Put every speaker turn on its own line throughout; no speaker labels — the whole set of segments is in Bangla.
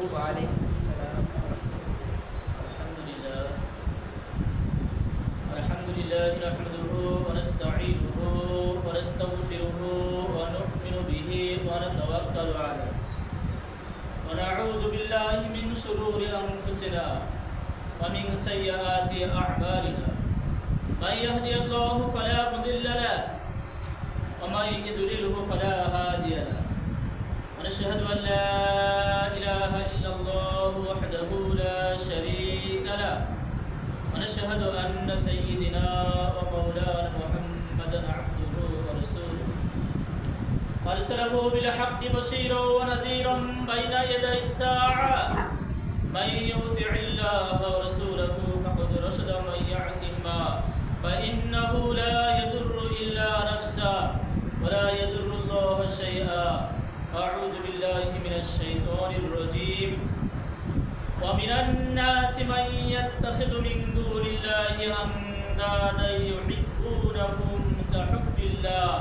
وعليكم السلام.
الحمد لله نحمده ونستعينه ونستغفره ونؤمن به ونتوكل عليه ونعوذ بالله من شرور أنفسنا ومن سيئات أعمالنا من يهدي الله فلا مضل له ومن يضلله فلا هادي له ونشهد أن لا إله إلا الله وحده لا شريك له ونشهد أن سيدنا ومولانا محمدا عبده ورسوله أرسله بالحق بشيرا ونذيرا بين يدي الساعة من يطع الله ورسوله فقد رشد ومن يعصهما فإنه لا يضر إلا نفسه ولا يضر الله شيئا. أعوذ بالله من الشيطان الرجيم. ومن الناس من يتخذ من دون الله أندادا يحبونهم كحب الله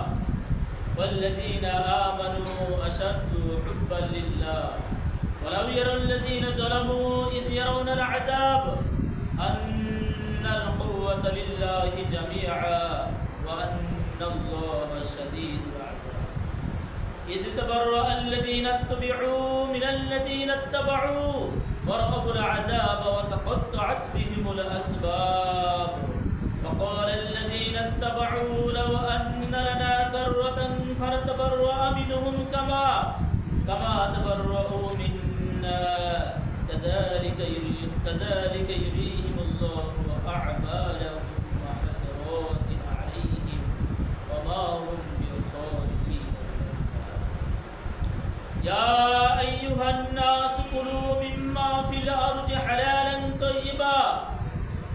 والذين آمنوا أشد حبا لله ولو يرى الذين ظلموا إذ يرون العذاب أن القوة لله جميعا وأن الله شديد العذاب إذ تبرأ الذين اتبعوا من الذين اتبعوا ورأوا العذاب وتقطعت بهم الأسباب وقال الذين اتبعوا لو أن لنا كرة فنتبرأ منهم كما تبرأوا منا كذلك يريهم الله أعمالهم وحسرات عليهم وما هم بخارجين يا أيها الناس كلوا مما في الأرض حلالا طيبا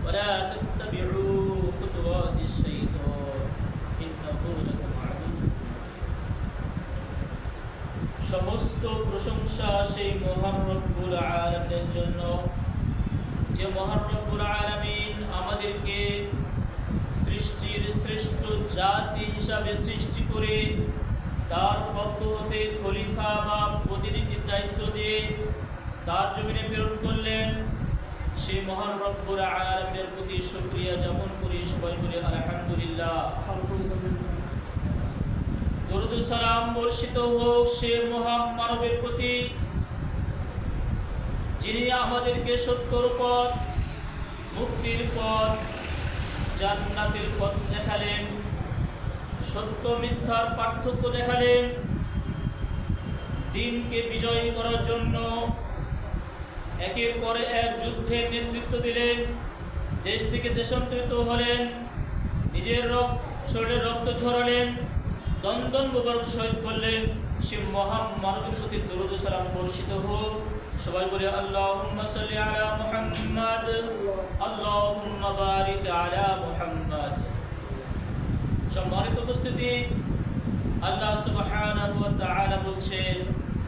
ولا تتبعوا خطوات الشيطان إنه لكم عدو. সমস্ত প্রশংসা সেই মহান রব্বুল আলামিনের জন্য যে মহান রব্বুল আলামিন আমাদেরকে সৃষ্টির শ্রেষ্ঠ জাতি হিসাবে সৃষ্টি করে তার পক্ষ হতে খলিফা বা প্রতিনিধির দায়িত্ব দিয়ে তার জমিনে প্রেরণ করলেন। সেই মহান রব্বুল আলামিনের প্রতি শুকরিয়া জ্ঞাপন করি, সবাই বলে আলহামদুলিল্লাহ। দরুদ ও সালাম বর্ষিত হোক সে মহান মানবের প্রতি যিনি আমাদেরকে সত্যর পথ, মুক্তির পথ, জান্নাতের পথ দেখালেন, সত্য মিথ্যার পার্থক্য দেখালেন, দিনকে বিজয়ী করার জন্য একের পর এক যুদ্ধের নেতৃত্ব দিলেন, দেশ থেকে দেশান্তরিত হলেন, নিজের শরীরের রক্ত ঝরালেন, দন্দন মোবারক শহীদ করলেন। সে মহান মানবের প্রতি দরুদ ও সালাম বর্ষিত হোক, সবাই বলে আল্লাহুম্মা সাল্লি আলা মুহাম্মাদ আল্লাহুম্মা বারিক আলা মুহাম্মাদ। সম্মানিত উপস্থিতি, আল্লাহ সুবহানাহু ওয়া তাআলা বলছেন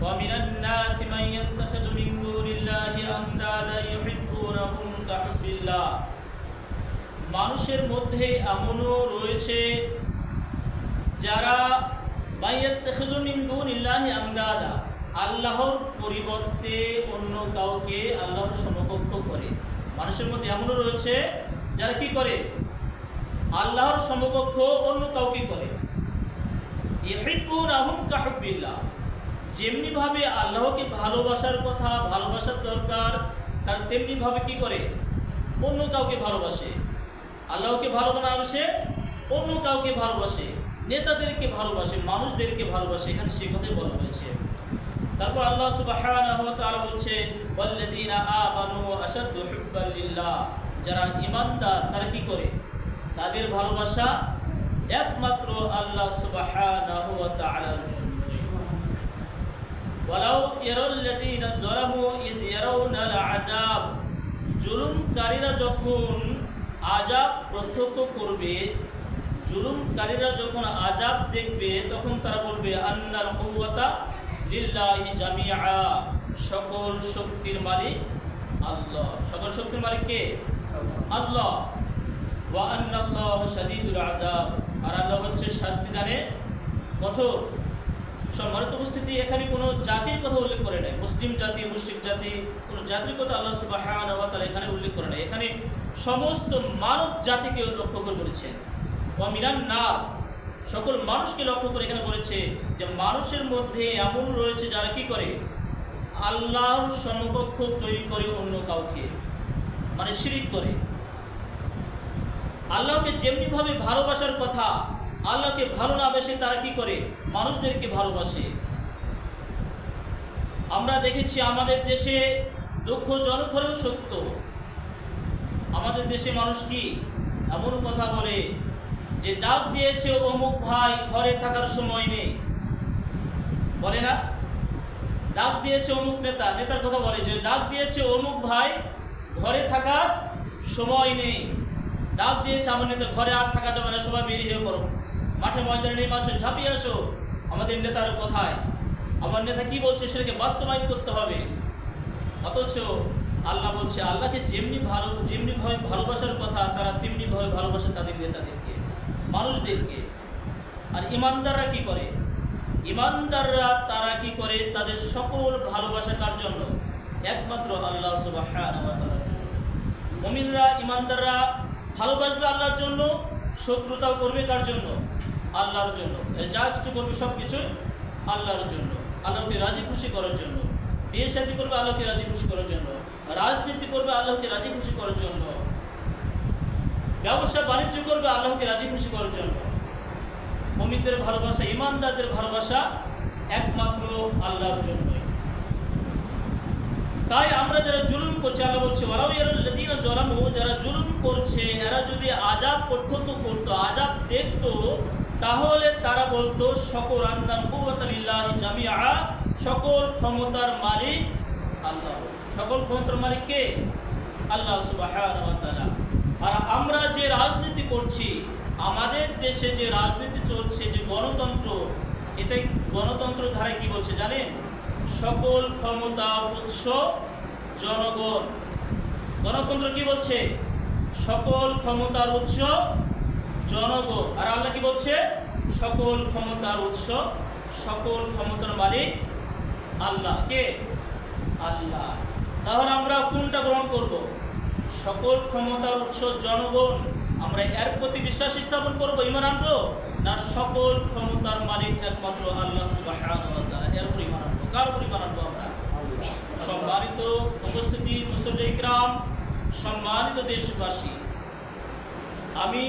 ওয়া মিনান নাসি মান ইয়াত্তাখিযু মিন দুনিল্লাহি আনদাদা ইউহিব্বুনাহুম কাহুব্বিল্লাহ। মানুষের মধ্যে এমনও রয়েছে যারা মান ইয়াত্তাখিযু মিন দুনিল্লাহি আনদাদা, আল্লাহর পরিবর্তে অন্য কাউকে আল্লাহর সমকক্ষ করে। মানুষের মধ্যে এমনও রয়েছে যারা কি করে, আল্লাহর সমকক্ষ অন্য কাউকে করে। ইউহিব্বুনাহুম কাহুব্বিল্লাহ, যেমনি ভাবে আল্লাহকে ভালোবাসার কথা, ভালোবাসার দরকার, তার তেমনি ভাবে কি করে, অন্য কাউকে ভালোবাসে। আল্লাহকে ভালোবাসে, অন্য কাউকে ভালোবাসে, নেতাদেরকে ভালোবাসে, মানুষদেরকে ভালোবাসে। এখানে সেই কথাই বলা হয়েছে। তারপর আল্লাহ সুবহানাহু ওয়া তাআলা বলছে ওয়াল্লাযীনা আমানু আশাদ্দু হুব্বান লিল্লাহ, যারা ঈমানদার তারা কি করে, তাদের ভালোবাসা একমাত্র আল্লাহ সুবহানাহু ওয়া তাআলার জন্য। ওয়ালাউ ইয়ারাল্লাযীনা যালামু ইয ইয়ারাউনাল আযাব, জুলুমকারীরা যখন আযাব প্রত্যক্ষ করবে, জুলুমকারীরা যখন আযাব দেখবে, তখন তারা বলবে আন্নাল কুওয়াতা লিল্লাহি জামিআ, সকল শক্তির মালিক আল্লাহ। সকল শক্তির মালিক কে? আল্লাহ। ওয়া আন্নাল্লাহু শাদীদুল আযাব, আর আল্লাহ হচ্ছে শাস্তি দানে কঠোর। সম্মানিত উপস্থিতি, এখানে কোনো জাতির কথা উল্লেখ করে নাই, মুসলিম জাতি, মুশরিক জাতি, কোনো জাতির কথা আল্লাহ সুবহানাহু ওয়া তাআলা এখানে উল্লেখ করে নাই। এখানে সমস্ত মানব জাতিকে লক্ষ্য করে বলেছেন, ওয়া মিনান নাস, সকল মানুষকে লক্ষ্য করে এখানে বলেছে যে মানুষের মধ্যে এমন রয়েছে যারা কি করে, আল্লাহর সমকক্ষ তৈরি করে অন্য কাউকে, মানে শিরিক করে। আল্লাহকে যেমনিভাবে ভালোবাসার কথা, আল্লাহকে ভালো না বেসে তারা কি করে, মানুষদেরকে ভালোবাসে। আমরা দেখেছি আমাদের দেশে, দুঃখজনক হলেও সত্য, আমাদের দেশে মানুষ কি এমন কথা বলে যে ডাক দিয়েছে অমুক ভাই ঘরে থাকার সময় নেই, বলে না? ডাক দিয়েছে অমুক নেতা, নেতার কথা বলে যে ডাক দিয়েছে অমুক ভাই ঘরে থাকার সময় নেই, ডাক দিয়েছে আমার নেতা ঘরে আর থাকা যাবে না, সবাই বেরিয়ে পড়ো, মাঠে ময়দানে নেই, মাসে ঝাঁপিয়ে আসো। আমাদের নেতার কথায় আমার নেতা কি বলছে সেটাকে বাস্তবায়ন করতে হবে। অথচ আল্লাহ বলছে আল্লাহকে যেমনিভাবে ভালোবাসার কথা তারা তেমনিভাবে ভালোবাসে তাদের নেতাদেরকে, মানুষদেরকে। আর ইমানদাররা কি করে? ইমানদাররা তারা কি করে? তাদের সকল ভালোবাসা কার জন্য? একমাত্র আল্লাহ সুবহানাহু ওয়া তাআলার জন্য। মুমিনরা, ইমানদাররা ভালোবাসবে আল্লাহর জন্য, শত্রুতাও করবে কার জন্য? আল্লাহর জন্য। যা কিছু করবে সব কিছুই আল্লাহর জন্য, আল্লাহকে রাজি খুশি করার জন্য। বিয়ে শাদী করবে আল্লাহকে রাজি খুশি করার জন্য, রাজনীতি করবে আল্লাহকে রাজি খুশি করার জন্য, ব্যবসা বাণিজ্য করবে আল্লাহকে রাজি খুশি করার জন্য। মুমিনদের ভালোবাসা, ইমানদারদের ভালোবাসা একমাত্র আল্লাহর জন্যই। তাই আমরা যারা জুলুম করছে, আল্লাহ বলছে ওয়ালাউ ইয়ারাল্লাযীনা যালামু, যারা জুলুম করছে এরা যদি আযাব প্রত্যক্ষ করতো, আযাব দেখতো, তাহলে তারা বলতো সকল আন্নাল কুওয়াতা লিল্লাহি জামিআ, সকল ক্ষমতার মালিক আল্লাহ। সকল ক্ষমতার মালিক কে? আল্লাহ সুবহানাহু ওয়া তাআলা। আর আমরা যে রাজনীতি করছি, আমাদের দেশে যে রাজনীতি চলছে, যে গণতন্ত্র, এটাই গণতন্ত্র ধারায় কি বলছে জানেন? সকল ক্ষমতার উৎস জনগণ। গণতন্ত্র কি বলছে? সকল ক্ষমতার উৎস জনগণ। আর আল্লাহ কি বলছে? সকল ক্ষমতার উৎস, সকল ক্ষমতার মালিক আল্লাহ। কে? আল্লাহ। তাহলে আমরা কোনটা গ্রহণ করব? সকল ক্ষমতার উৎস জনগণ, আমরা এর প্রতি বিশ্বাস স্থাপন করবো, ঈমান আনবো, না সকল ক্ষমতার মালিক একমাত্র আল্লাহ সুবহানাহু ওয়া তাআলা, এর উপর ঈমান আনবো? কার উপর ঈমান আনবো আমরা? সম্মানিত উপস্থিতি, মুসল্লি কিরাম, সম্মানিত দেশবাসী, আমি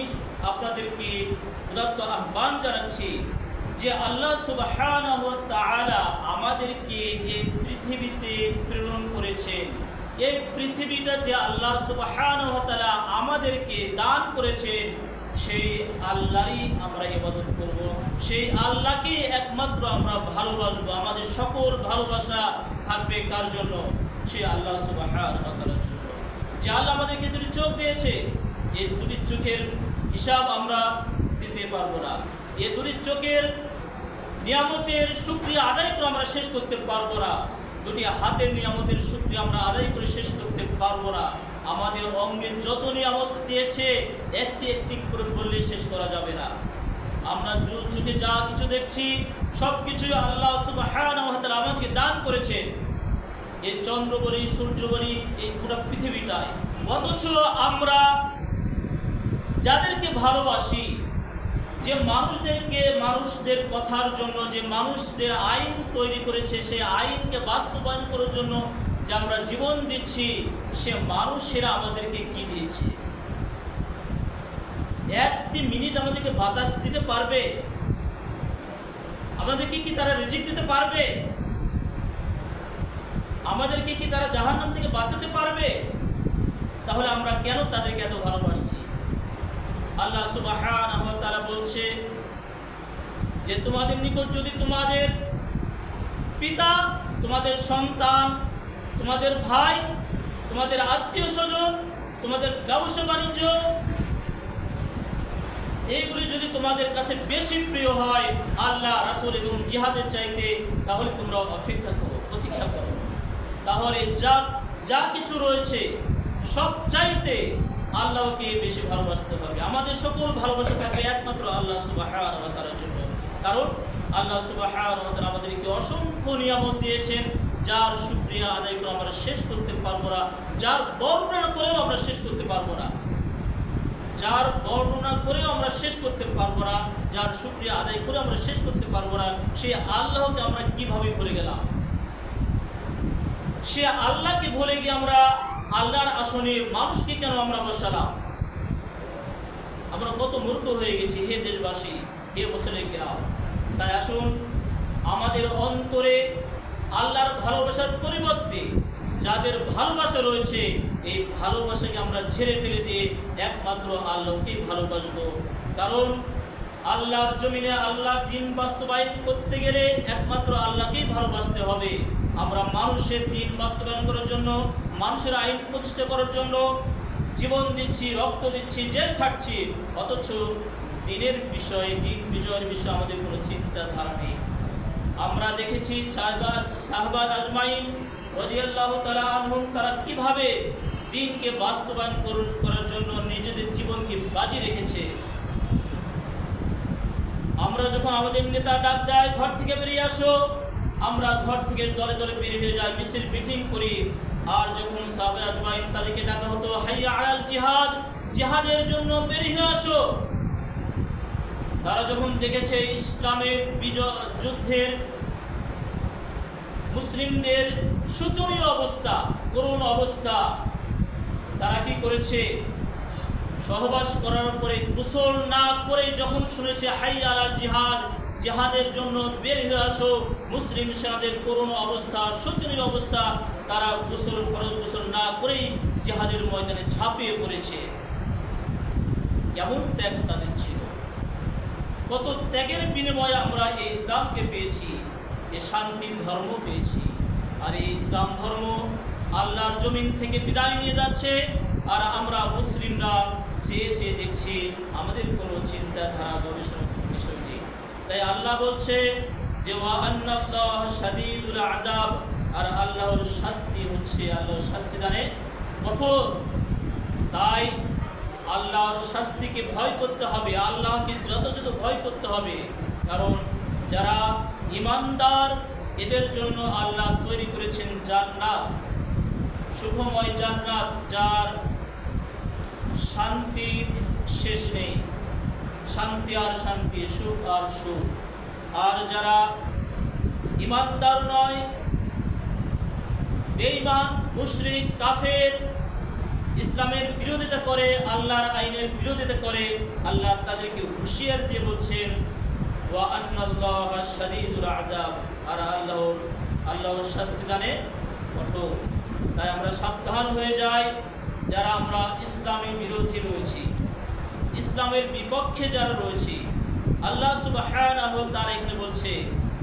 আপনাদেরকে উদাত্ত আহ্বান জানাচ্ছি যে আল্লাহ সুবহানাহু ওয়া তাআলা আমাদেরকে এই পৃথিবীতে প্রেরণ করেছেন। এই পৃথিবীটা যে আল্লাহ সুবহানাহু ওয়া তাআলা আমাদেরকে দান করেছেন, সেই আল্লাহরই আমরা ইবাদত করব, সেই আল্লাহকে একমাত্র আমরা ভালোবাসবো। আমাদের সকল ভালোবাসা থাকবে কার জন্য? সেই আল্লাহ সুবহানাহু ওয়া তাআলার জন্য। যে আল্লাহ আমাদেরকে দুটি চোখ দিয়েছে, এই দুটি চোখের হিসাব আমরা দিতে পারবো না। এই দুটি চোখের নিয়ামতের শুকরিয়া আদায় করে আমরা শেষ করতে পারবো না। দুটি হাতের নিয়ামতের শুকরিয়া আমরা আদায় করে শেষ করতে পারবো না। আমাদের অঙ্গের যত নিয়ামত দিয়েছে একটি একটি করে বললে শেষ করা যাবে না। আমরা দু চোখে যা কিছু দেখছি সব কিছুই আল্লাহ সুবহানাহু ওয়া তাআলা আমাদেরকে দান করেছে। এই চন্দ্র বলি, সূর্য বলি, এই পুরো পৃথিবীটায়। অথচ আমরা যাদেরকে ভালোবাসি, যে মানুষদের কথার জন্য, যে মানুষদের আইন তৈরি করেছে, সেই আইনকে বাস্তবায়ন করার জন্য যে আমরা জীবন দিচ্ছি, সে মানুষেরা আমাদেরকে কি দিয়েছে? একটি মিনিট আমাদেরকে বাতাস দিতে পারবে? আমাদেরকে কি তারা রিজিক দিতে পারবে? আমাদেরকে কি তারা জাহান্নাম থেকে বাঁচাতে পারবে? তাহলে আমরা কেন তাদেরকে এত ভালোবাসছি? আল্লাহ সুবহানাহু ওয়া তাআলা বলছে যে তোমাদের নিকট যদি তোমাদের পিতা, তোমাদের সন্তান, তোমাদের ভাই, তোমাদের আত্মীয় স্বজন, তোমাদের ব্যবসা বাণিজ্য, এইগুলি যদি তোমাদের কাছে বেশি প্রিয় হয় আল্লাহ, রাসূল এবং জিহাদের চাইতে, তাহলে তোমরা অপেক্ষা করো, প্রতীক্ষা করো। তাহলে যা কিছু রয়েছে সব চাইতে আল্লাহকে বেশি ভালোবাসতে হবে। আমাদের সকল ভালোবাসা থাকবে একমাত্র আল্লাহ সুবহানাহু ওয়া তাআলার জন্য। কারণ আল্লাহ সুবহানাহু ওয়া তাআলা আমাদেরকে অসংখ্য নিয়ামত দিয়েছেন, যার শুকরিয়া আদায় করে আমরা শেষ করতে পারবো না, যার বর্ণনা করেও আমরা শেষ করতে পারবো না, যার বর্ণনা করেও আমরা শেষ করতে পারবো না, যার শুকরিয়া আদায় করে আমরা শেষ করতে পারবো না, সে আল্লাহকে আমরা কিভাবে ভুলে গেলাম? সে আল্লাহকে ভুলে গিয়ে আমরা আল্লাহর আসনে মানুষকে কেন আমরা বসালাম? আমরা কত মূর্খ হয়ে গেছি হে দেশবাসী, হে মুসলিমরা। তাই আসুন আমাদের অন্তরে আল্লাহর ভালোবাসার পরিবর্তে যাদের ভালোবাসা রয়েছে, এই ভালোবাসাকে আমরা ঝেড়ে ফেলে দিয়ে একমাত্র আল্লাহকেই ভালোবাসবো। কারণ আল্লাহর জমিনে আল্লাহর দ্বীন বাস্তবায়ন করতে গেলে একমাত্র আল্লাহকেই ভালোবাসতে হবে। আমরা মানুষের দ্বীন বাস্তবায়ন করার জন্য, মানুষের আইন প্রতিষ্ঠা করার জন্য জীবন দিচ্ছি, রক্ত দিচ্ছি, জেল খাটছি, অথচ দ্বীনের বিষয়ে, দ্বীন বিজয়ের বিষয়ে আমাদের কোনো চিন্তাধারা নেই। আমরা দেখেছি সাহাবা আজমাইন রাদিয়াল্লাহু তাআলা আনহুম তারা কিভাবে দ্বীনকে বাস্তবায়ন করার জন্য নিজেদের জীবনকে বাজি রেখেছে। আমরা যখন আমাদের নেতা ডাক দেয় ঘর থেকে বেরিয়ে আসো, আমরা ঘর থেকে দলে দলে বেরিয়ে হয়ে যাই, মিছিল মিটিং করি। আর যখন সাহাবা আজমাইন তাদেরকে ডাকা হতো হাইয়া আলাল জিহাদ, জিহাদের জন্য বেরিয়ে আসো, তারা যখন দেখেছে ইসলামের বিজয় যুদ্ধের মুসলিমদের শোচনীয় অবস্থা, করুণ অবস্থা, তারা কি করেছে? সহবাস করার পরে গোসল না করে যখন শুনেছে হাইয়া আলাল জিহাদ, জিহাদের জন্য বের হয়ে আসো, মুসলিম সেনাদের করুণ অবস্থা, শোচনীয় অবস্থা, তারা ফরজ গোসল না করেই জিহাদের ময়দানে ঝাঁপিয়ে পড়েছে। কেমন ত্যাগ তাদের ছিল! কত ত্যাগের বিনিময়ে আমরা এই ইসলামকে পেয়েছি, এই শান্তির ধর্ম পেয়েছি। আর এই ইসলাম ধর্ম আল্লাহর জমিন থেকে বিদায় নিয়ে যাচ্ছে, আর আমরা মুসলিমরা চেয়ে চেয়ে দেখছি, আমাদের কোনো চিন্তাধারা গবেষণা বিষয় নেই। তাই আল্লাহ বলছে যে ওয়া আন্নাল্লাহ শাদীদুল আযাব, আর আল্লাহর শাস্তি হচ্ছে, আল্লাহর শাস্তি দানে কঠোর। তাই আল্লাহর শাস্তিকে ভয় করতে হবে, আল্লাহকে যথাযথ ভয় করতে হবে। কারণ যারা ঈমানদার, এদের জন্য আল্লাহ তৈরি করেছেন জান্নাত, সুখময় জান্নাত, যার শান্তির শেষ নেই, শান্তি আর শান্তি, সুখ আর সুখ। আর যারা ঈমানদার নয়, বেঈমান, মুশরিক, কাফের, ইসলামের বিরোধিতা করে, আল্লাহর আইনের বিরোধিতা করে, আল্লাহ তাদেরকে হুঁশিয়ার দিয়ে বলছেন ওয়া আন্নাল্লাহ শাদীদুল আযাব, আর আল্লাহর শাস্তি দানে কঠোর। তাই আমরা সাবধান হয়ে যাই, যারা আমরা ইসলামের বিরোধী রয়েছি, ইসলামের বিপক্ষে যারা রয়েছি। আল্লাহ সুবহানাহু ওয়া তাআলা এখানে বলছে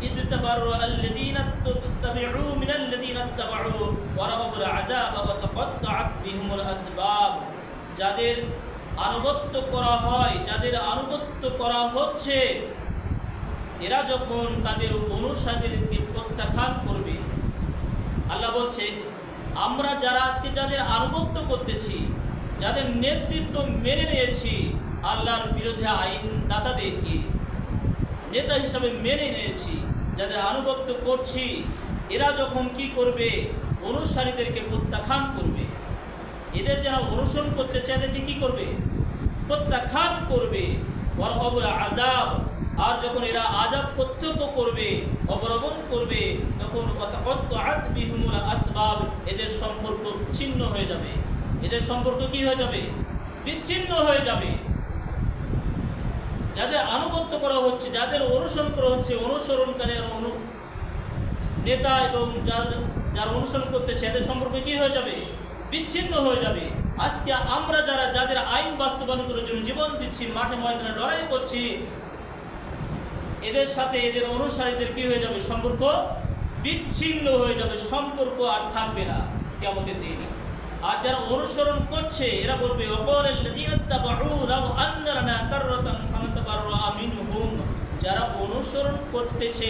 ইযতাবাররা'আল্লাযীনা ইত্তাবা'উ মিনাল্লাযীনা ইত্তাবা'উ ওয়া রাআউল আযাবা ওয়া তাকাত্তাআত বিহুমুল আসবাব। যাদের আনুগত্য করা হয়, যাদের আনুগত্য করা হচ্ছে, এরা যখন তাদের অনুসারীদেরকে প্রত্যাখ্যান করবে, আল্লাহ বলছে আমরা যারা আজকে যাদের আনুগত্য করতেছি, যাদের নেতৃত্ব মেনে নিয়েছি, আল্লাহর বিরোধী আইনদাতাদেরকে নেতা হিসাবে মেনে নিয়েছি, যাদের আনুগত্য করছি, এরা যখন কি করবে? অনুসারীদেরকে প্রত্যাখ্যান করবে। এদের যারা অনুসরণ করতে চায় এদেরকে কি করবে? প্রত্যাখ্যান করবে। ওয়ারাউল আযাব, আর যখন এরা আযাব প্রত্যক্ষ করবে, অবলম্বন করবে, তখন তাকাত্তাআত বিহুমুল আসবাব, এদের সম্পর্ক ছিন্ন হয়ে যাবে। এদের সম্পর্ক কি হয়ে যাবে? বিচ্ছিন্ন হয়ে যাবে। যাদের আনুগত্য করা হচ্ছে, যাদের অনুসরণ করা হচ্ছে, অনুসরণকারী নেতা এবং যারা অনুসরণ করতেছে, এদের সম্পর্ক কি হয়ে যাবে? বিচ্ছিন্ন হয়ে যাবে। আজকে আমরা যাদের আইন বাস্তবায়ন করার জন্য জীবন দিচ্ছি, মাঠে ময়দানে লড়াই করছি, এদের সাথে এদের অনুসারীদের কি হয়ে যাবে? সম্পর্ক বিচ্ছিন্ন হয়ে যাবে, সম্পর্ক আর থাকবে না কিয়ামতের দিন। আর যারা অনুসরণ করছে, এরা বলবে যারা অনুসরণ করতেছে,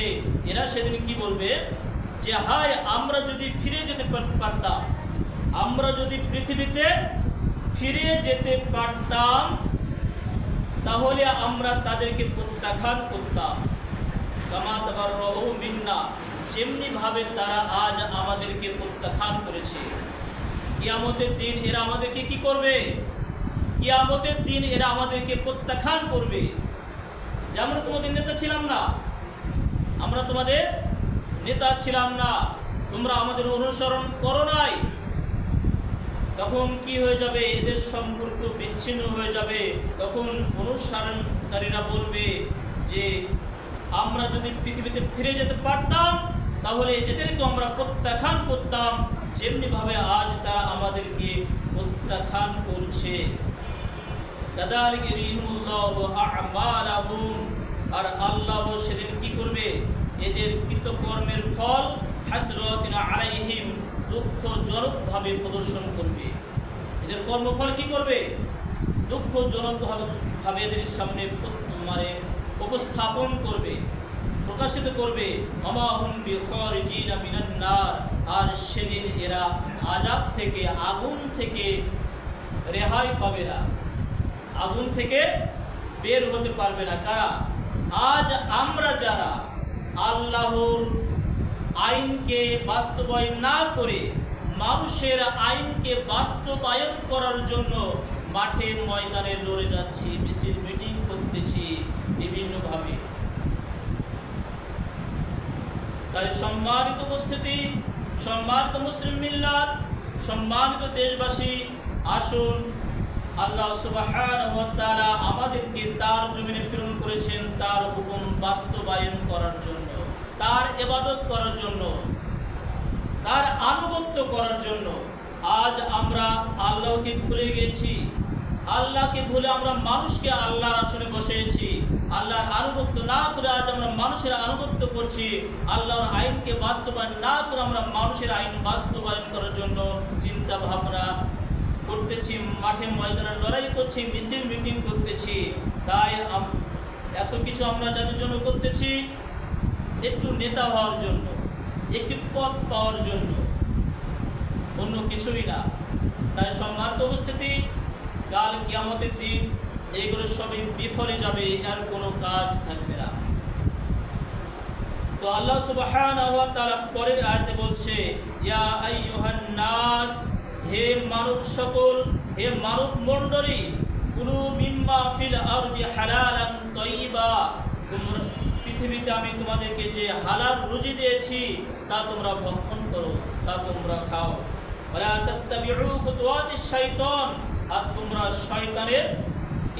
এরা সেদিন কি বলবে? যে হায়, আমরা যদি ফিরে যেতে পারতাম, আমরা যদি পৃথিবীতে ফিরে যেতে পারতাম, তাহলে আমরা তাদেরকে প্রত্যাখ্যান করতাম। কামা তাবাররাউ মিন্না, যেমনি ভাবে তারা আজ আমাদেরকে প্রত্যাখ্যান করেছে। কিয়ামতের দিন এরা আমাদেরকে কি করবে? কিয়ামতের দিন এরা আমাদেরকে প্রত্যাখ্যান করবে। যেমন তোমাদের নেতা ছিলাম না, আমরা তোমাদের নেতা ছিলাম না, তোমরা আমাদের অনুসরণ করো নাই, তখন কি হয়ে যাবে? এদের সম্পর্ক বিচ্ছিন্ন হয়ে যাবে। তখন অনুসরণকারীরা বলবে যে আমরা যদি পৃথিবীতে ফিরে যেতে পারতাম তাহলে এদেরকে আমরা প্রত্যাখ্যান করতাম, যেমনিভাবে আজ তারা আমাদেরকে প্রত্যাখ্যান করছে। কাযালিকা ইউরিহিমুল্লাহু আ'মালাহুম, আর আল্লাহ সেদিন কি করবে? এদের কৃতকর্মের ফল হাসরাতিন আলাইহিম, দুঃখজনকভাবে প্রদর্শন করবে। এদের কর্মফল কি করবে? দুঃখজনকভাবে এদের সামনে উপস্থাপন করবে, প্রকাশিত করবে। ওমা হুম বিখারিজিনা মিনান নার, আর সেদিন এরা আযাব থেকে, আগুন থেকে রেহাই পাবে না, আগুন থেকে বের হতে পারবে না। কারা? আজ আমরা যারা আল্লাহর আইনকে বাস্তবায়ন না করে মানুষের আইনকে বাস্তবায়ন করার জন্য মাঠে ময়দানে লড়ে যাচ্ছি, মিছিল মিটিং করতেছি বিভিন্নভাবে। তাই সম্মানিত উপস্থিতি, সম্মানিত মুসলিম মিল্লাত, সম্মানিত দেশবাসী, আসুন আল্লাহ সুবহানাহু ওয়া তাআলা আমাদেরকে তার জমিনে প্রেরণ করেছেন তার হুকুম বাস্তবায়ন করার জন্য, তার ইবাদত করার জন্য, তার আনুগত্য করার জন্য। আজ আমরা আল্লাহকে ভুলে গেছি, আল্লাহকে ভুলে আমরা মানুষকে আল্লাহর আসনে বসিয়েছি। আল্লাহর আনুগত্য না করে আজ আমরা মানুষের আনুগত্য করছি। আল্লাহর আইনকে বাস্তবায়ন না করে আমরা মানুষের আইন বাস্তবায়ন করার জন্য চিন্তা ভাবনা করতেছি, মাঠে ময়দানে লড়াই করছি, মিছিল মিটিং করতেছি। তাই এত কিছু আমরা যাদের জন্য করতেছি, একটু নেতা হওয়ার জন্য, একটি পদ পাওয়ার জন্য, অন্য কিছুই না। তাই সম্মানিত উপস্থিতি, কাল কিয়ামতের দিন এইগুলো সবই বিফলে যাবে, আর কোনো কাজ থাকবে না। তো আল্লাহ সুবহানাহু ওয়া তাআলা পরের আয়াতে বলছে, ইয়া আইয়ুহান নাস, হে মানব সকল, হে মানব মণ্ডলী, কুলু মিম্মা ফিল আরদি হালালান তাইয়্যিবা, তোমরা পৃথিবীতে আমি তোমাদেরকে যে হালাল রুজি দিয়েছি তা তোমরা ভক্ষণ করো, তা তোমরা খাও। ওয়ালা তাত্তাবিউ খুতুওয়াতিশ শাইতান, আর তোমরা শয়তানের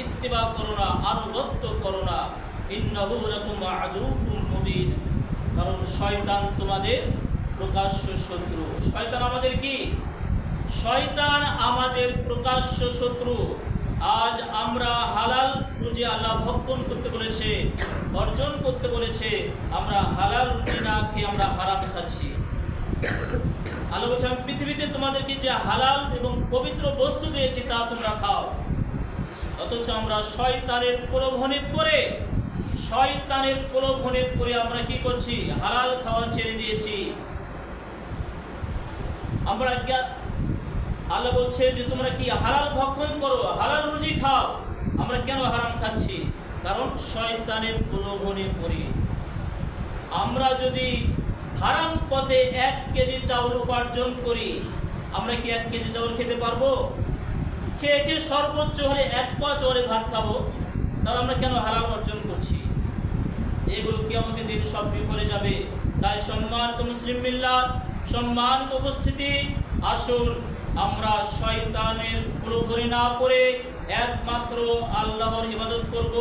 ইত্তিবা করো না, আনুগত্য করো না। ইন্নাহু লাকুম আদুউম মুবিন, কারণ শয়তান তোমাদের প্রকাশ্য শত্রু। শয়তান আমাদের কি? শয়তান আমাদের প্রকাশ্য শত্রু। আজ আমরা হালাল রুজি আল্লাহ ভক্ষণ করতে বলেছে, অর্জন করতে বলেছে, আমরা হালাল রুজি না খেয়ে আমরা হারাম খাচ্ছি। আল্লাহ বলছে আমি পৃথিবীতে তোমাদেরকে যে হালাল এবং পবিত্র বস্তু দিয়েছি তা তোমরা খাও, অথচ আমরা শয়তানের প্রলোভনে পড়ে, শয়তানের প্রলোভনে পড়ে আমরা কি করছি? হালাল খাওয়া ছেড়ে দিয়েছি। আমরা আল্লাহ বলছে যে তোমরা কি হালাল ভক্ষণ করো, হালাল রুজি খাও। আমরা কেন হারাম খাচ্ছি? কারণ শয়তানের প্রলোভনে পড়ে। আমরা যদি হারাম পথে 1 কেজি চাউল উপার্জন করি, আমরা কি 1 কেজি চাউল খেতে পারবো? খেয়ে খেয়ে সর্বোচ্চ হলে 1 পা চলে ভাত খাবো। তাহলে আমরা কেন হালাল অর্জন করছি? এগুলো কিয়ামতের দিন সব বিফলে যাবে। তাই সম্মানিত মুসলিম মিল্লাত, সম্মানিত উপস্থিতি, আসুন আমরা শয়তানের প্রলোভনে না পড়ে একমাত্র আল্লাহর ইবাদত করব।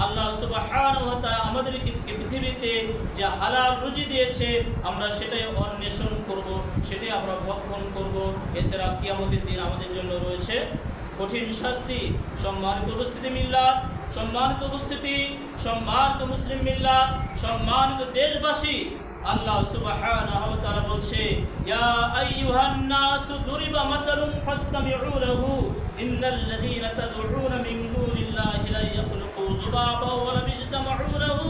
আল্লাহ সুবহানাহু ওয়া তাআলা আমাদেরকে পৃথিবীতে যে হালাল রুজি দিয়েছে আমরা সেটাই অন্বেষণ করব, সেটাই আমরা ভক্ষণ করব। এছাড়া কিয়ামতের দিন আমাদের জন্য রয়েছে কঠিন শাস্তি। সম্মানিত উপস্থিতি মিল্লাত, সম্মানিত উপস্থিতি, সম্মানিত মুসলিম মিল্লাত, সম্মানিত দেশবাসী, আল্লাহ সুবহানাহু ওয়া তাআলা বলছে, ইয়া আইয়ুহান নাস দুরিবা মাসালুন ফাসতামিউ লাহু ইন্নাল্লাযীনা তাদউনা মিন দুনিল্লাহি লা ইয়াখলুকু যুবাবা ওয়া লা ইয়াজতামু লাহু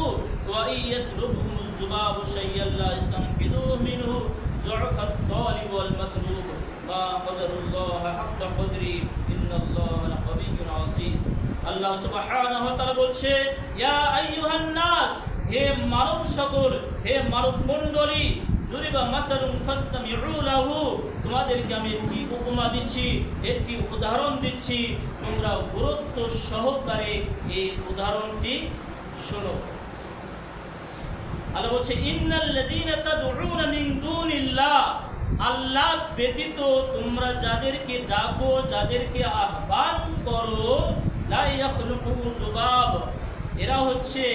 ওয়া ইয়াসলুবহুমুয যুবাবু শাই'আন লা ইয়াস্তানফিদুহু মিনহু যু'ফাত তালিব ওয়াল মাতলুব মা কদারুল্লাহ হাক্কা কদরি ইন্নাল্লাহা লাকাবিয়্যুন আসীস। আল্লাহ সুবহানাহু ওয়া তাআলা বলছে, ইয়া আইয়ুহান নাস, হে মানব সকল, হে মানব মণ্ডলী, দুরিবা মাসালুন ফাসতামিউ লাহু, তোমাদেরকে আমি একটি উপমা দিচ্ছি, একটি উদাহরণ দিচ্ছি, তোমরা গুরুত্ব সহকারে এই উদাহরণটি শোনো। আল্লাহ বলছে ইন্নাল্লাযীনা তাদউনা মিন দুনিল্লাহ, আল্লাহ ব্যতীত তোমরা যাদেরকে ডাকো, যাদেরকে আহ্বান করো, লা ইয়াখলুকু যুবাব, এরা হচ্ছে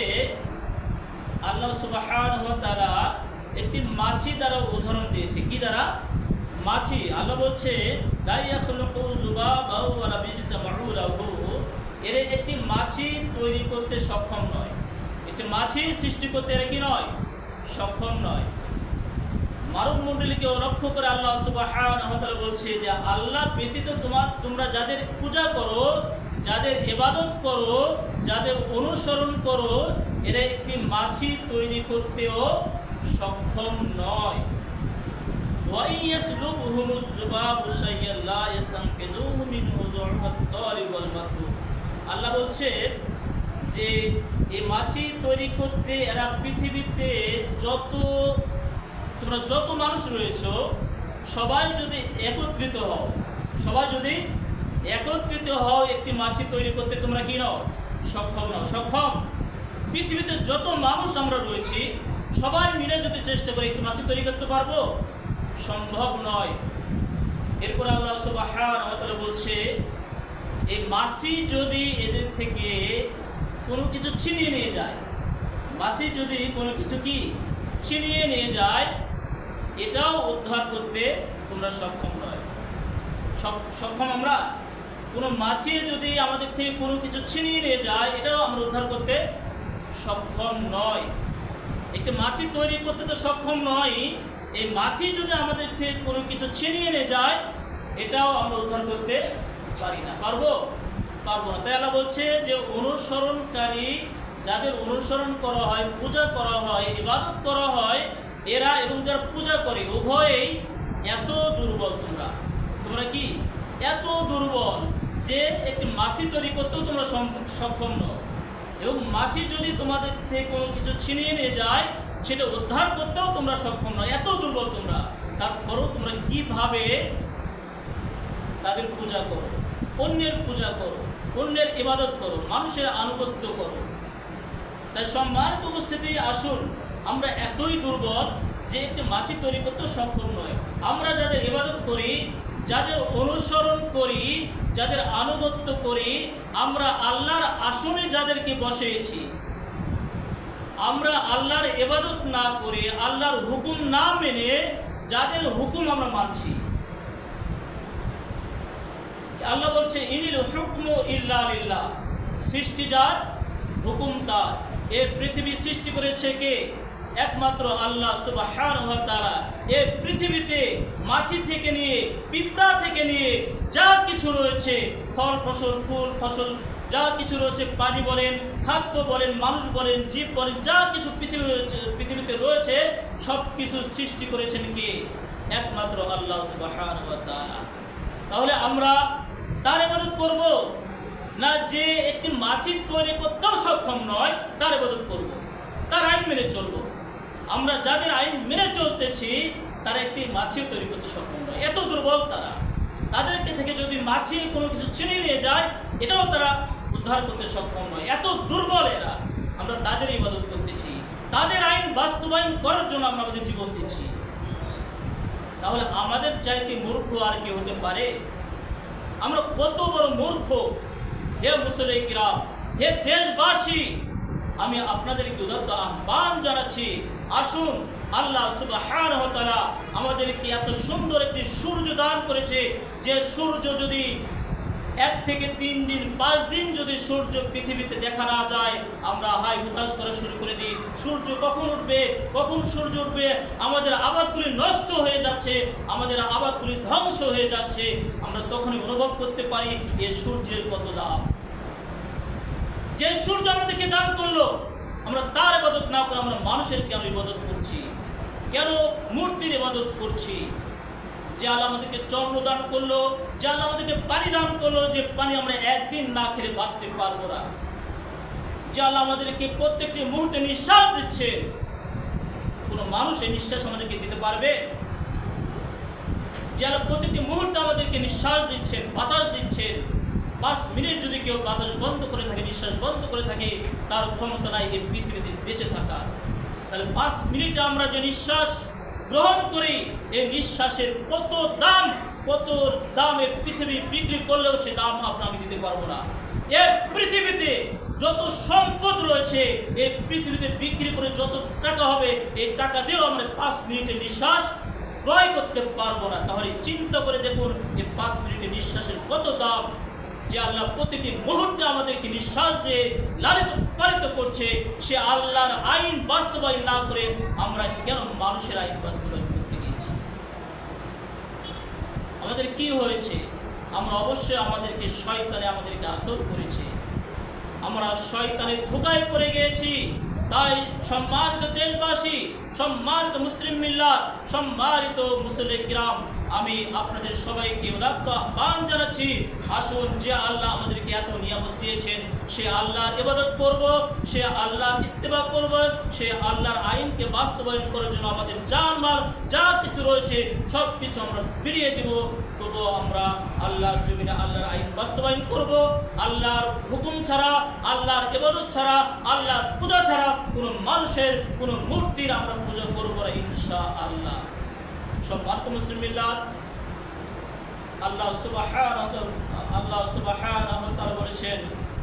আল্লাহ সুবহানাহু ওয়া তাআলা একটি মাছি দ্বারা উদাহরণ দিয়েছে। কি দ্বারা? মাছি। আল্লাহ বলছে লা ইয়াখলুকু যুবাবা ওয়া লা ইয়াজতামু লাহু, এরা একটি মাছি তৈরি করতে সক্ষম নয়, একটি মাছি সৃষ্টি করতে এরা কি নয়? সক্ষম নয়। মানব মণ্ডলীকে লক্ষ্য করে আল্লাহ সুবহানাহু ওয়া তাআলা বলছে যে আল্লাহ ব্যতীত তোমরা যাদের পূজা করো, যাদের ইবাদত করো, যাদের অনুসরণ করো, এরা একটি মাছি তৈরি করতেও সক্ষম নয়। ওয়া ইয়াসলুবহুমুজ যুবাবু শাই'আন লা ইস্তানকিযুহু মিনহু যু'ফাত তালিব ওয়াল মাতলুব। আল্লাহ বলছে যে এই মাছি তৈরি করতে এরা পৃথিবীতে তোমরা যত মানুষ রয়েছো, সবাই যদি একত্রিত হও, একটি মাছি তৈরি করতে তোমরা কি নও? সক্ষম নও। সক্ষম? পৃথিবীতে যত মানুষ আমরা রয়েছি, সবাই মিলে যদি চেষ্টা করে একটি মাছি তৈরি করতে পারবো? সম্ভব নয়। এরপর আল্লাহ সুবহানাহু ওয়া তাআলা বলছে এই মাছি যদি এদের থেকে কোনো কিছু ছিনিয়ে নিয়ে যায়, মাছি যদি কোনো কিছু কি ছিনিয়ে নিয়ে যায়, এটাও উদ্ধার করতে তোমরা সক্ষম নয়। সক্ষম আমরা? কোনো মাছি যদি আমাদের থেকে কোনো কিছু ছিনিয়ে নিয়ে যায়, এটাও আমরা উদ্ধার করতে সক্ষম নয়। একটি মাছি তৈরি করতে তো সক্ষম নয়, এই মাছি যদি আমাদের থেকে কোনো কিছু ছিনিয়ে নিয়ে যায়, এটাও আমরা উদ্ধার করতে পারি না। পারবো না। তাই আল্লাহ বলছে যে অনুসরণকারী, যাদের অনুসরণ করা হয়, পূজা করা হয়, ইবাদত করা হয়, এরা এবং যারা পূজা করে উভয়েই এত দুর্বল। তোমরা কি এত দুর্বল যে একটি মাছি তৈরি করতেও তোমরা সক্ষম নও, এবং মাছি যদি তোমাদের থেকে কোনো কিছু ছিনিয়ে নিয়ে যায়, সেটা উদ্ধার করতেও তোমরা সক্ষম নয়। এত দুর্বল তোমরা। তারপরও তোমরা কিভাবে তাদের পূজা করো, অন্যের পূজা করো, অন্যের ইবাদত করো, মানুষের আনুগত্য করো। তাই সম্মানিত উপস্থিতি, আসুন আমরা এতই দুর্বল যে একটি মাছি তৈরি করতে সক্ষম নয়। আমরা যাদের ইবাদত করি, যাদের অনুসরণ করি, যাদের আনুগত্য করি, আমরা আল্লাহর আসনে যাদেরকে বসিয়েছি, আমরা আল্লাহর ইবাদত না করে, আল্লাহর হুকুম না মেনে যাদের হুকুম আমরা মানছি, আল্লাহ বলছে ইনিল হুকমু ইল্লা লিল্লাহ, সৃষ্টি যার, হুকুম তার। এই পৃথিবী সৃষ্টি করেছে কে? একমাত্র আল্লাহ সুবহানাহু ওয়া তাআলা। এই পৃথিবীতে মাছি থেকে নিয়ে, পিঁপড়া থেকে নিয়ে যা কিছু রয়েছে, ফল ফসল, ফুল ফসল, যা কিছু রয়েছে, পানি বলেন, খাদ্য বলেন, মানুষ বলেন, জীব বলেন, যা কিছু পৃথিবীতে রয়েছে, সব কিছু সৃষ্টি করেছেন কে? একমাত্র আল্লাহ সুবহানাহু ওয়া তাআলা। তাহলে আমরা তার ইবাদত করব না যে একটি মাছি তৈরি করতেও সক্ষম নয়, তার ইবাদত করব, তার আইন মেনে চলব। আমরা যাদের আইন মেনে চলতেছি, তারা একটি মাছিও তৈরি করতে সক্ষম নয়। এত দুর্বল তারা। তাদেরকে থেকে যদি মাছি কোনো কিছু ছিনিয়ে নিয়ে যায়, এটাও তারা উদ্ধার করতে সক্ষম নয়। এত দুর্বল এরা। আমরা তাদের ইবাদত করতেছি, তাদের আইন বাস্তবায়ন করার জন্য আমরা আমাদের জীবন দিচ্ছি। তাহলে আমাদের চাইতে মূর্খ আর কি হতে পারে? আমরা কত বড় মূর্খ! হে মুসলিম কিরাম, হে দেশবাসী, আমি আপনাদেরকে উদাত্ত আহ্বান জানাচ্ছি, আসুন, আল্লাহ সুবহানাহু ওয়া তাআলা আমাদেরকে এত সুন্দর একটি সূর্য দান করেছে, যে সূর্য যদি 1 থেকে 3 দিন 5 দিন যদি সূর্য পৃথিবীতে দেখা না যায়, আমরা হাই হুতাশ করা শুরু করে দিই। সূর্য কখন উঠবে, কখন সূর্য উঠবে, আমাদের আবাদগুলি নষ্ট হয়ে যাচ্ছে, আমাদের আবাদগুলি ধ্বংস হয়ে যাচ্ছে। আমরা তখনই অনুভব করতে পারি এই সূর্যের কত দাম। যে সূর্য আমাদেরকে দান করলো, আমরা তার ইবাদত না করে আমরা মানুষের কেন ইবাদত করছি? কেন মূর্তির ইবাদত করছি? যে আল্লাহ আমাদেরকে চন্দ্র দান করলো, যে আল্লাহ আমাদেরকে পানি দান করলো, যে পানি আমরা একদিন না খেলে বাঁচতে পারবো না, যে আল্লাহ আমাদেরকে প্রত্যেকটি মুহূর্তে নিঃশ্বাস দিচ্ছেন, কোনো মানুষ এই নিঃশ্বাস আমাদেরকে দিতে পারবে? যে আল্লাহ প্রতিটি মুহূর্তে আমাদেরকে নিঃশ্বাস দিচ্ছেন, বাতাস দিচ্ছেন, 5 মিনিট যদি কেউ বাতাস বন্ধ করে থাকে, নিঃশ্বাস বন্ধ করে থাকে, তার ক্ষমতা নাই এই পৃথিবীতে বেঁচে থাকার। তাহলে 5 মিনিটে আমরা যে নিঃশ্বাস গ্রহণ করি, এই নিঃশ্বাসের কত দামে পৃথিবী বিক্রি করলেও সে দাম আমি দিতে পারবো না। এই পৃথিবীতে যত সম্পদ রয়েছে, এই পৃথিবীতে বিক্রি করে যত টাকা হবে, এই টাকা দিয়েও আমরা 5 মিনিটের নিঃশ্বাস ক্রয় করতে পারবো না। তাহলে চিন্তা করে দেখুন এই 5 মিনিটের নিঃশ্বাসের কত দাম। যে আল্লাহ প্রতিটি মুহূর্তে আমাদেরকে নিঃশ্বাস দিয়ে লালিত পালিত করছে, সে আল্লাহর আইন বাস্তবায়ন না করে আমরা কেন মানুষের আইন বাস্তবায়ন করতে গিয়েছি? আমাদের কি হয়েছে? আমরা অবশ্যই আমাদেরকে শয়তানে আমাদেরকে আসর করেছে, আমরা শয়তানের ধোঁকায় পড়ে গিয়েছি। তাই সম্মানিত দেশবাসী, সম্মানিত মুসলিম মিল্লাত, সম্মানিত মুসলিম কিরাম, আমি আপনাদের সবাইকে উদাত্ত আহ্বান জানাচ্ছি, আসুন যে আল্লাহ আমাদেরকে এত নিয়ামত দিয়েছেন, সে আল্লাহর ইবাদত করব, সে আল্লাহর ইত্তেবা করব, সে আল্লাহর আইনকে বাস্তবায়ন করার জন্য আমাদের জান মাল যা কিছু রয়েছে সব কিছু আমরা ফিরিয়ে দিব। তবুও আমরা আল্লাহর জমিনে আল্লাহর আইন বাস্তবায়ন করব। আল্লাহর হুকুম ছাড়া, আল্লাহর ইবাদত ছাড়া, আল্লাহর পূজা ছাড়া কোনো মানুষের কোনো মূর্তির আমরা পূজা করব না ইনশাআল্লাহ। সম্মানিত মুসলিম মিল্লাত, আল্লাহ সুবহানাহু ওয়া তাআলা বলেছেন,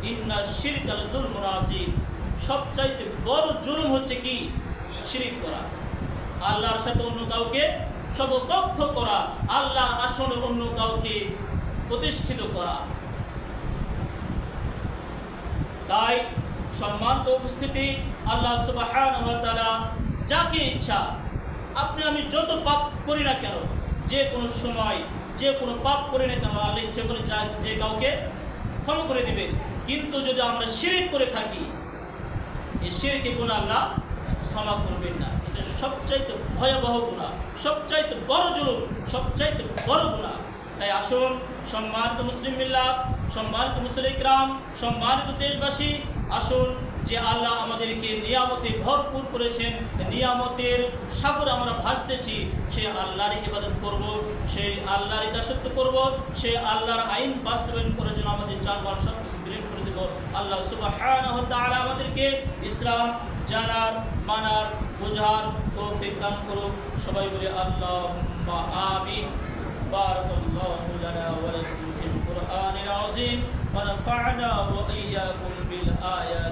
ইন্না শিরকা লাযুলমুন আযীম। সবচাইতে বড় জুলুম হচ্ছে কি? শিরক করা, আল্লাহর সাথে অন্য কাউকে সমকক্ষ করা, আল্লাহর আসনে অন্য কাউকে প্রতিষ্ঠিত করা। তাই সম্মানিত উপস্থিতি, আল্লাহ সুবহানাহু ওয়া তাআলা যাকে ইচ্ছা, আপনি আমি যত পাপ করি না কেন, যে কোনো সময় যে কোনো পাপ করি না কেন, আল্লাহ ইচ্ছা করে যে কাউকে ক্ষমা করে দিবেন। কিন্তু যদি আমরা শিরক করে থাকি, এই শিরকের গুনাহ আল্লাহ ক্ষমা করবেন না। এটা সবচাইতে ভয়াবহ গুনাহ, সবচাইতে বড় জুলুম, সবচাইতে বড় গুনাহ। তাই আসুন সম্মানিত মুসলিম মিল্লাত, সম্মানিত মুসলিম কিরাম, সম্মানিত দেশবাসী, আসুন যে আল্লাহ আমাদেরকে নিয়ামতে ভরপুর করেছেন, নিয়ামতের সাগর আমরা ভাসতেছি, সে আল্লাহর ইবাদত করব, সেই আল্লাহর দাসত্ব করব, সে আল্লাহর আইন বাস্তবায়ন করার জন্য আমাদের জানমাল সব কিছু বিলীন করে দেব। আল্লাহ সুবহানাহু ওয়া তাআলা আমাদেরকে ইসলাম জানার, মানার, বোঝার তৌফিক দান করুক। সবাই বলে আল্লাহুম্মা আমিন। বারাকাল্লাহু লানা ওয়া লাকুম ফিল কুরআনিল আযীম ওয়া নাফা'না ওয়া ইয়্যাকুম বিল আয়াত